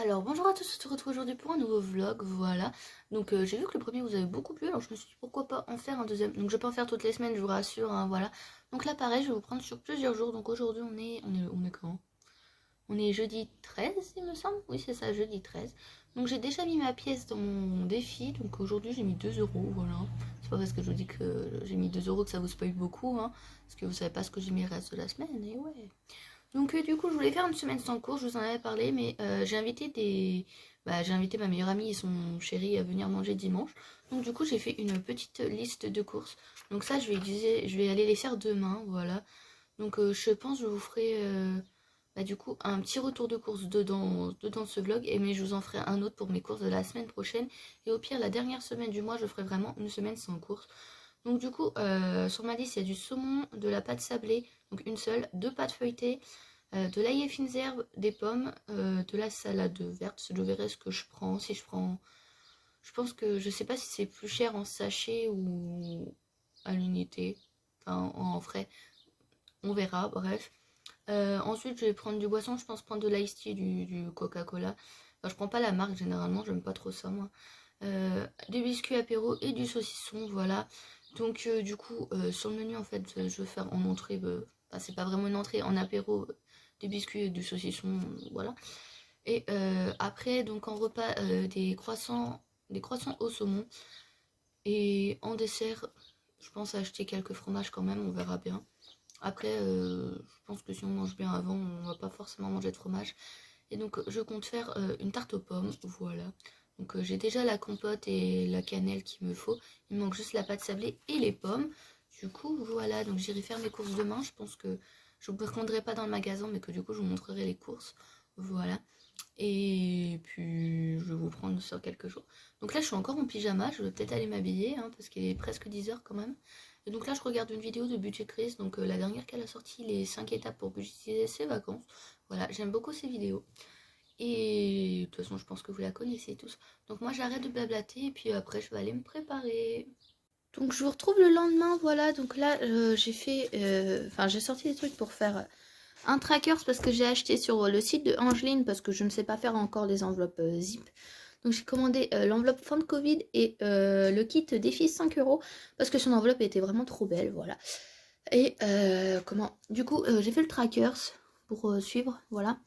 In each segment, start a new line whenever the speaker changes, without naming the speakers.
Alors bonjour à tous, on se retrouve aujourd'hui pour un nouveau vlog, voilà. Donc j'ai vu que le premier vous avait beaucoup plu, alors je me suis dit pourquoi pas en faire un deuxième. Donc je peux en faire toutes les semaines, je vous rassure, hein, voilà. Donc là pareil, je vais vous prendre sur plusieurs jours, donc aujourd'hui on est quand? On est jeudi 13 il me semble, oui c'est ça, jeudi 13. Donc j'ai déjà mis ma pièce dans mon défi, donc aujourd'hui j'ai mis 2 euros, voilà. C'est pas parce que je vous dis que j'ai mis 2 euros que ça vous spoil beaucoup, hein, parce que vous savez pas ce que j'ai mis le reste de la semaine, et ouais. Donc du coup je voulais faire une semaine sans cours, je vous en avais parlé, mais j'ai invité ma meilleure amie et son chéri à venir manger dimanche. Donc du coup j'ai fait une petite liste de courses. Donc ça je vais aller les faire demain, voilà. Donc je pense que je vous ferai du coup un petit retour de courses dedans ce vlog, mais je vous en ferai un autre pour mes courses de la semaine prochaine. Et au pire la dernière semaine du mois je ferai vraiment une semaine sans courses. Donc du coup sur ma liste il y a du saumon, de la pâte sablée, donc une seule, deux pâtes feuilletées, de l'ail et fines herbes, des pommes, de la salade verte. Je verrai ce que je prends. Si je prends. Je pense que je sais pas si c'est plus cher en sachet ou à l'unité. Enfin, en frais. On verra, bref. Ensuite, je vais prendre du boisson. Je pense prendre de l'ice tea, du Coca-Cola. Enfin, je prends pas la marque généralement, j'aime pas trop ça moi. Des biscuits apéro et du saucisson, voilà. Donc, du coup, sur le menu, en fait, je vais faire en entrée. Enfin, c'est pas vraiment une entrée, en apéro, des biscuits et du saucisson, voilà. Et après, donc en repas, des croissants au saumon. Et en dessert, je pense acheter quelques fromages quand même, on verra bien. Après, je pense que si on mange bien avant, on va pas forcément manger de fromage. Et donc, je compte faire une tarte aux pommes, voilà. Donc, j'ai déjà la compote et la cannelle qu'il me faut. Il me manque juste la pâte sablée et les pommes. Du coup, voilà. Donc, j'irai faire mes courses demain. Je pense que je ne vous prendrai pas dans le magasin, mais que du coup, je vous montrerai les courses. Voilà. Et puis, je vais vous prendre sur quelques jours. Donc là, je suis encore en pyjama. Je vais peut-être aller m'habiller, hein, parce qu'il est presque 10 heures quand même. Et donc là, je regarde une vidéo de Budget Chris. Donc la dernière qu'elle a sortie, les 5 étapes pour budgétiser ses vacances. Voilà, j'aime beaucoup ces vidéos. Et de toute façon, je pense que vous la connaissez tous. Donc moi, j'arrête de blablater et puis après, je vais aller me préparer. Donc je vous retrouve le lendemain, voilà. Donc là, j'ai sorti des trucs pour faire un tracker parce que j'ai acheté sur le site de Angeline parce que je ne sais pas faire encore les enveloppes zip. Donc j'ai commandé l'enveloppe fin de Covid et le kit défi 5 euros parce que son enveloppe était vraiment trop belle, voilà. Et du coup, j'ai fait le trackers pour suivre, voilà.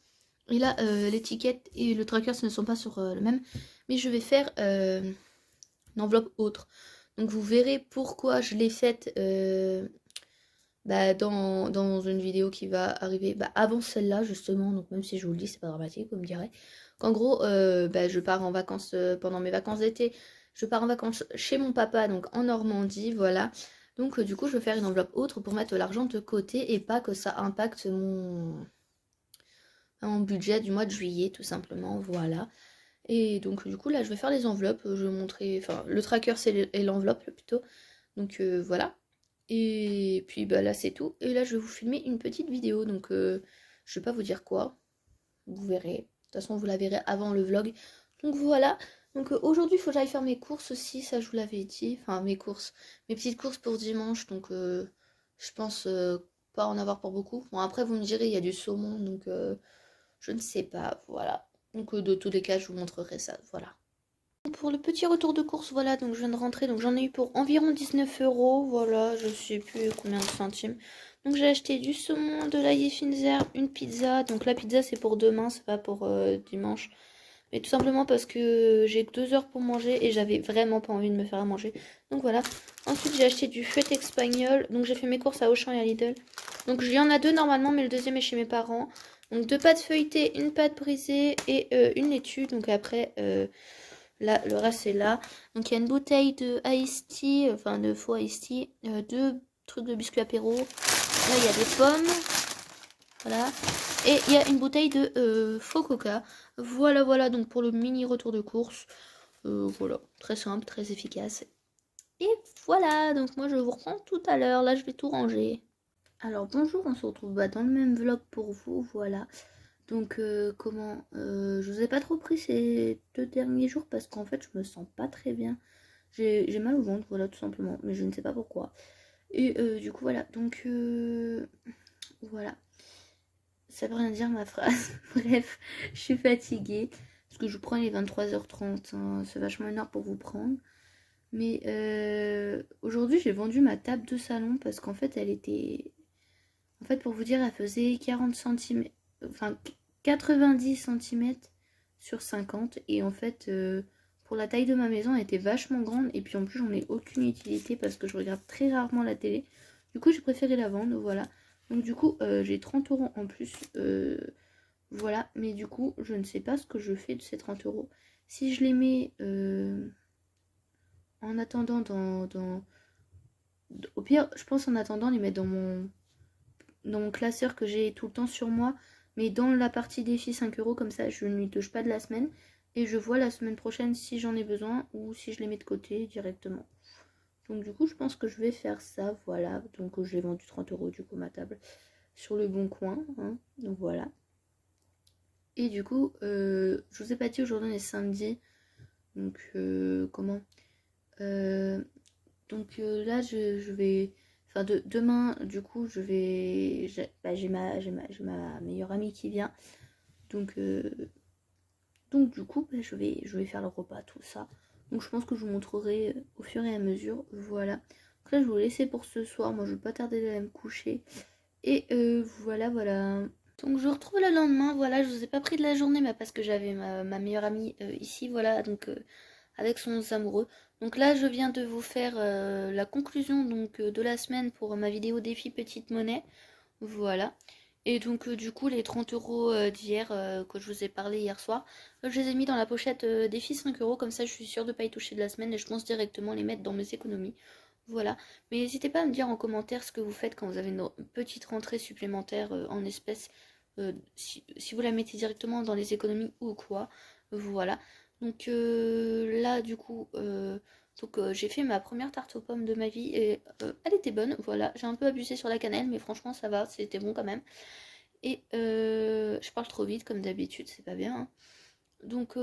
Et là, l'étiquette et le tracker ce ne sont pas sur le même, mais je vais faire une enveloppe autre. Donc vous verrez pourquoi je l'ai faite dans une vidéo qui va arriver avant celle-là justement. Donc même si je vous le dis, c'est pas dramatique, vous me direz. Qu'en gros, je pars en vacances pendant mes vacances d'été. Je pars en vacances chez mon papa, donc en Normandie, voilà. Donc du coup, je vais faire une enveloppe autre pour mettre l'argent de côté et pas que ça impacte mon budget du mois de juillet, tout simplement, voilà. Et donc du coup, là, je vais faire les enveloppes. Je vais montrer, enfin, le tracker et l'enveloppe plutôt. Donc voilà. Et puis là, c'est tout. Et là, je vais vous filmer une petite vidéo. Donc je vais pas vous dire quoi. Vous verrez. De toute façon, vous la verrez avant le vlog. Donc voilà. Donc aujourd'hui, il faut que j'aille faire mes courses aussi. Ça, je vous l'avais dit. Enfin, mes courses. Mes petites courses pour dimanche. Donc je pense pas en avoir pour beaucoup. Bon, après, vous me direz, il y a du saumon. Donc je ne sais pas. Voilà. Donc de tous les cas, je vous montrerai ça. Voilà. Pour le petit retour de course, voilà, donc je viens de rentrer, donc j'en ai eu pour environ 19 euros, voilà, je sais plus combien de centimes. Donc j'ai acheté du saumon, de l'ail et fines herbes, une pizza, donc la pizza c'est pour demain, c'est pas pour dimanche. Mais tout simplement parce que j'ai que 2 heures pour manger et j'avais vraiment pas envie de me faire à manger. Donc voilà. Ensuite j'ai acheté du fouet espagnol, donc j'ai fait mes courses à Auchan et à Lidl. Donc il y en a deux normalement, mais le deuxième est chez mes parents. Donc deux pâtes feuilletées, une pâte brisée et une laitue, donc après... là, le reste c'est là. Donc il y a une bouteille de iced tea, enfin de faux iced tea, deux trucs de biscuits apéro. Là il y a des pommes, voilà. Et il y a une bouteille de faux coca. Voilà, voilà, donc pour le mini retour de course. Voilà, très simple, très efficace. Et voilà, donc moi je vous reprends tout à l'heure. Là je vais tout ranger. Alors bonjour, on se retrouve dans le même vlog pour vous, voilà. Donc je vous ai pas trop pris ces 2 derniers jours parce qu'en fait je me sens pas très bien. J'ai mal au ventre, voilà tout simplement, mais je ne sais pas pourquoi. Et du coup voilà, donc voilà. Ça veut rien dire ma phrase. Bref, je suis fatiguée. Parce que je vous prends les 23h30, hein, c'est vachement une heure pour vous prendre. Mais aujourd'hui, j'ai vendu ma table de salon parce qu'en fait, elle était... En fait, pour vous dire, elle faisait 40 cm, enfin 90 cm sur 50. Et en fait, pour la taille de ma maison, elle était vachement grande. Et puis en plus, j'en ai aucune utilité parce que je regarde très rarement la télé. Du coup, j'ai préféré la vendre, voilà. Donc du coup, j'ai 30 € en plus. Voilà, mais du coup, je ne sais pas ce que je fais de ces 30 €. Si je les mets en attendant au pire, je pense en attendant les mettre dans mon classeur que j'ai tout le temps sur moi, mais dans la partie défi 5 €, comme ça je ne lui touche pas de la semaine. Et je vois la semaine prochaine si j'en ai besoin ou si je les mets de côté directement. Donc du coup, je pense que je vais faire ça, voilà. Donc j'ai vendu 30 € du coup ma table sur le bon coin, hein. Donc voilà. Et du coup, je vous ai pas dit, aujourd'hui on est samedi. Donc comment donc là je vais... Enfin demain du coup je vais... J'ai ma meilleure amie qui vient. Donc du coup bah, je vais faire le repas, tout ça. Donc je pense que je vous montrerai au fur et à mesure. Voilà. Donc là je vais vous laisser pour ce soir. Moi je vais pas tarder d'aller me coucher. Et voilà voilà. Donc je retrouve le lendemain, voilà, je vous ai pas pris de la journée, mais parce que j'avais ma meilleure amie ici, voilà, donc avec son amoureux. Donc là je viens de vous faire la conclusion donc de la semaine pour ma vidéo défi petite monnaie, voilà. Et donc du coup les 30 € d'hier que je vous ai parlé hier soir, je les ai mis dans la pochette défi 5 €, comme ça je suis sûre de ne pas y toucher de la semaine et je pense directement les mettre dans mes économies. Voilà, mais n'hésitez pas à me dire en commentaire ce que vous faites quand vous avez une petite rentrée supplémentaire en espèces, si vous la mettez directement dans les économies ou quoi. Voilà, donc là du coup, j'ai fait ma première tarte aux pommes de ma vie et elle était bonne, voilà. J'ai un peu abusé sur la cannelle, mais franchement ça va, c'était bon quand même. Et je parle trop vite comme d'habitude, c'est pas bien, hein. Donc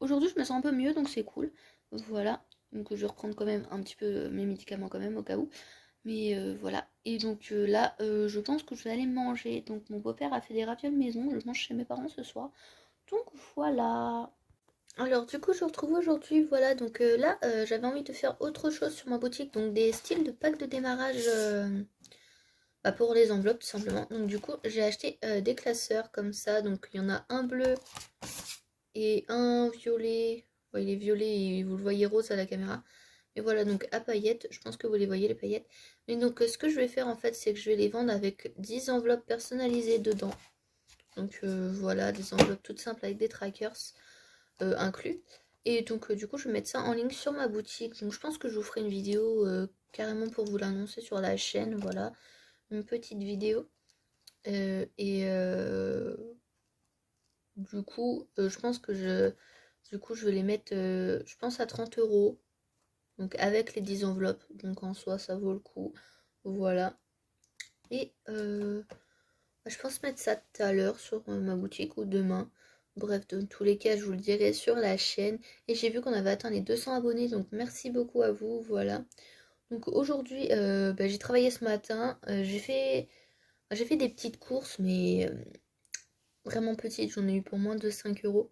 aujourd'hui je me sens un peu mieux, donc c'est cool. Voilà, donc je vais reprendre quand même un petit peu mes médicaments quand même au cas où. Mais voilà, et donc là je pense que je vais aller manger. Donc mon beau-père a fait des ravioles maison, je mange chez mes parents ce soir. Donc voilà. Alors du coup je vous retrouve aujourd'hui, voilà, donc là j'avais envie de faire autre chose sur ma boutique, donc des styles de packs de démarrage pour les enveloppes tout simplement. Donc du coup j'ai acheté des classeurs comme ça, donc il y en a un bleu et un violet. Ouais, il est violet et vous le voyez rose à la caméra. Mais voilà, donc à paillettes, je pense que vous les voyez les paillettes. Et donc ce que je vais faire en fait, c'est que je vais les vendre avec 10 enveloppes personnalisées dedans. Donc voilà, des enveloppes toutes simples avec des trackers inclus. Et donc du coup je vais mettre ça en ligne sur ma boutique. Donc je pense que je vous ferai une vidéo carrément pour vous l'annoncer sur la chaîne. Voilà, une petite vidéo. Du coup je pense que je vais les mettre je pense à 30 €. Donc avec les 10 enveloppes. Donc en soi ça vaut le coup. Voilà. Et je pense mettre ça tout à l'heure sur ma boutique ou demain. Bref, dans tous les cas, je vous le dirai sur la chaîne. Et j'ai vu qu'on avait atteint les 200 abonnés, donc merci beaucoup à vous, voilà. Donc aujourd'hui, j'ai travaillé ce matin. J'ai fait des petites courses, mais vraiment petites. J'en ai eu pour moins de 5 €.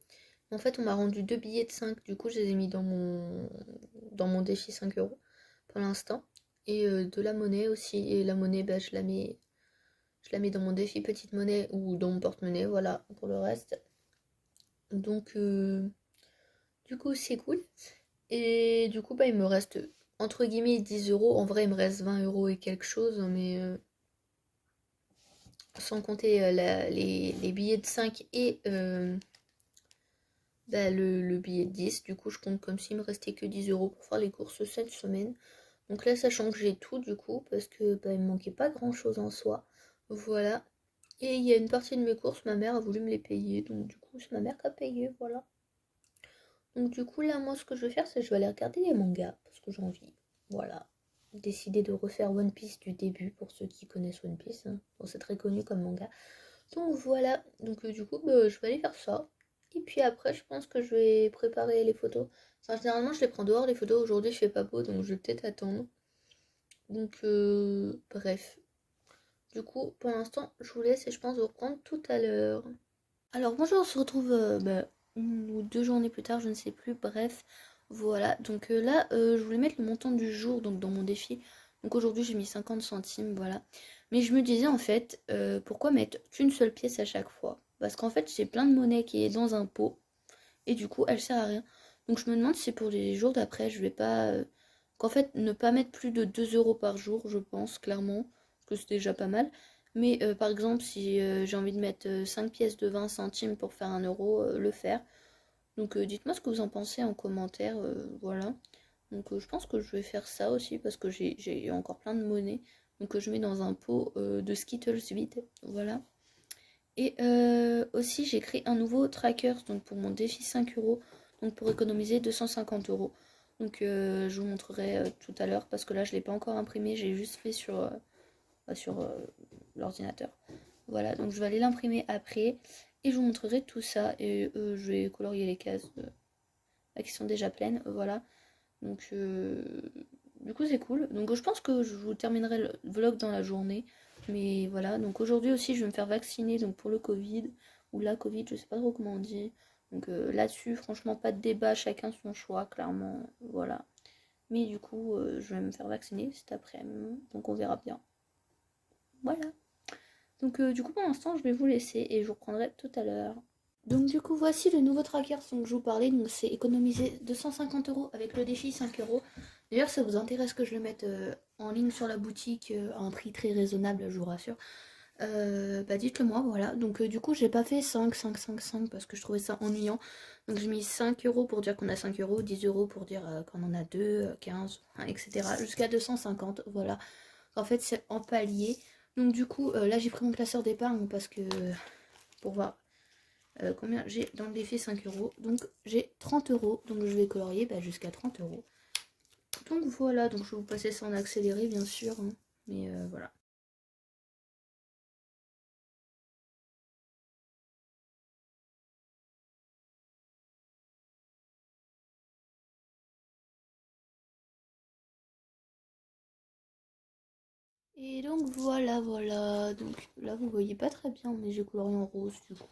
En fait, on m'a rendu deux billets de 5. Du coup, je les ai mis dans mon défi 5 € pour l'instant. Et de la monnaie aussi. Et la monnaie, je la mets dans mon défi petite monnaie ou dans mon porte-monnaie, voilà, pour le reste. Donc, du coup, c'est cool. Et du coup, il me reste, entre guillemets, 10 €. En vrai, il me reste 20 € et quelque chose, mais sans compter les billets de 5 et le billet de 10. Du coup, je compte comme s'il me restait que 10 € pour faire les courses cette semaine. Donc là, sachant que j'ai tout, du coup, parce que il me manquait pas grand-chose en soi. Voilà. Et il y a une partie de mes courses, ma mère a voulu me les payer. Donc du coup, c'est ma mère qui a payé, voilà. Donc du coup, là, moi, ce que je vais faire, c'est que je vais aller regarder les mangas. Parce que j'ai envie, voilà. Décider de refaire One Piece du début, pour ceux qui connaissent One Piece, hein. Bon, c'est très connu comme manga. Donc voilà. Donc du coup, je vais aller faire ça. Et puis après, je pense que je vais préparer les photos. Enfin, généralement, je les prends dehors, les photos. Aujourd'hui, je fais pas beau, donc je vais peut-être attendre. Donc, bref. Du coup, pour l'instant, je vous laisse et je pense vous reprendre tout à l'heure. Alors bonjour, on se retrouve une ou 2 journées plus tard, je ne sais plus, bref. Voilà, donc là, je voulais mettre le montant du jour, donc dans mon défi. Donc aujourd'hui, j'ai mis 50 centimes, voilà. Mais je me disais, en fait, pourquoi mettre qu'une seule pièce à chaque fois? Parce qu'en fait, j'ai plein de monnaie qui est dans un pot, et du coup, elle sert à rien. Donc je me demande si pour les jours d'après, je vais pas... qu'en fait, ne pas mettre plus de 2 euros par jour, je pense, clairement, parce que c'est déjà pas mal. Mais par exemple, si j'ai envie de mettre 5 pièces de 20 centimes pour faire 1 euro, le faire. Donc dites-moi ce que vous en pensez en commentaire, voilà. Donc je pense que je vais faire ça aussi parce que j'ai encore plein de monnaie. Donc je mets dans un pot de Skittles vide, voilà. Et aussi j'ai créé un nouveau tracker donc pour mon défi 5 euros, donc pour économiser 250 euros. Donc je vous montrerai tout à l'heure parce que là je ne l'ai pas encore imprimé, j'ai juste fait sur l'ordinateur. Voilà, donc je vais aller l'imprimer après et je vous montrerai tout ça et je vais colorier les cases qui sont déjà pleines, voilà. Donc du coup c'est cool. Donc je pense que je vous terminerai le vlog dans la journée. Mais voilà, donc aujourd'hui aussi je vais me faire vacciner donc pour le Covid, ou la Covid, je sais pas trop comment on dit. Donc là-dessus, franchement, pas de débat, chacun son choix, clairement, voilà. Mais du coup, je vais me faire vacciner cet après-midi, donc on verra bien. Voilà. Donc du coup pour l'instant je vais vous laisser et je vous reprendrai tout à l'heure. Donc du coup voici le nouveau tracker dont je vous parlais, donc c'est économiser 250 euros avec le défi 5 euros. D'ailleurs ça vous intéresse que je le mette en ligne sur la boutique à un prix très raisonnable, je vous rassure. Bah dites-le moi, voilà. Donc du coup j'ai pas fait 5, 5, 5, 5 parce que je trouvais ça ennuyant. Donc j'ai mis 5 euros pour dire qu'on a 5 euros, 10 euros pour dire qu'on en a 2, 15, etc. Jusqu'à 250, voilà. En fait c'est en palier. Donc du coup là j'ai pris mon classeur d'épargne parce que pour voir combien j'ai dans le défi 5 euros. Donc j'ai 30 euros. Donc je vais colorier jusqu'à 30 euros. Donc voilà, donc je vais vous passer ça en accéléré bien sûr. Hein. Mais voilà. Et donc voilà, voilà. Donc là vous voyez pas très bien, mais j'ai colorié en rose du coup.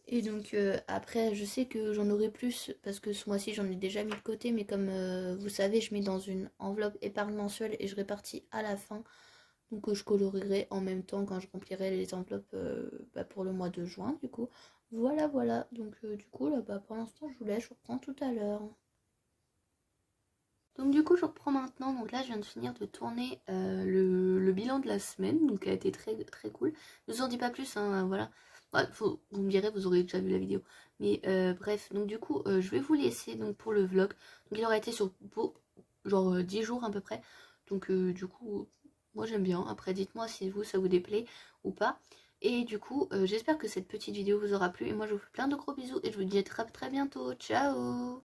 Et donc après je sais que j'en aurai plus parce que ce mois-ci j'en ai déjà mis de côté, mais comme vous savez je mets dans une enveloppe épargne mensuelle et je répartis à la fin. Donc je colorierai en même temps quand je remplirai les enveloppes pour le mois de juin du coup. Voilà voilà, donc du coup là pour l'instant je vous laisse, je vous reprends tout à l'heure. Donc du coup je reprends maintenant, donc là je viens de finir de tourner le bilan de la semaine, donc elle a été très très cool. Ne vous en dis pas plus, hein, voilà. Ouais, vous me direz, vous aurez déjà vu la vidéo. Mais bref, donc du coup je vais vous laisser donc pour le vlog. Donc il aura été sur genre 10 jours à peu près. Donc du coup moi j'aime bien. Après dites-moi si vous ça vous déplaît ou pas. Et du coup j'espère que cette petite vidéo vous aura plu. Et moi je vous fais plein de gros bisous et je vous dis à très très bientôt. Ciao!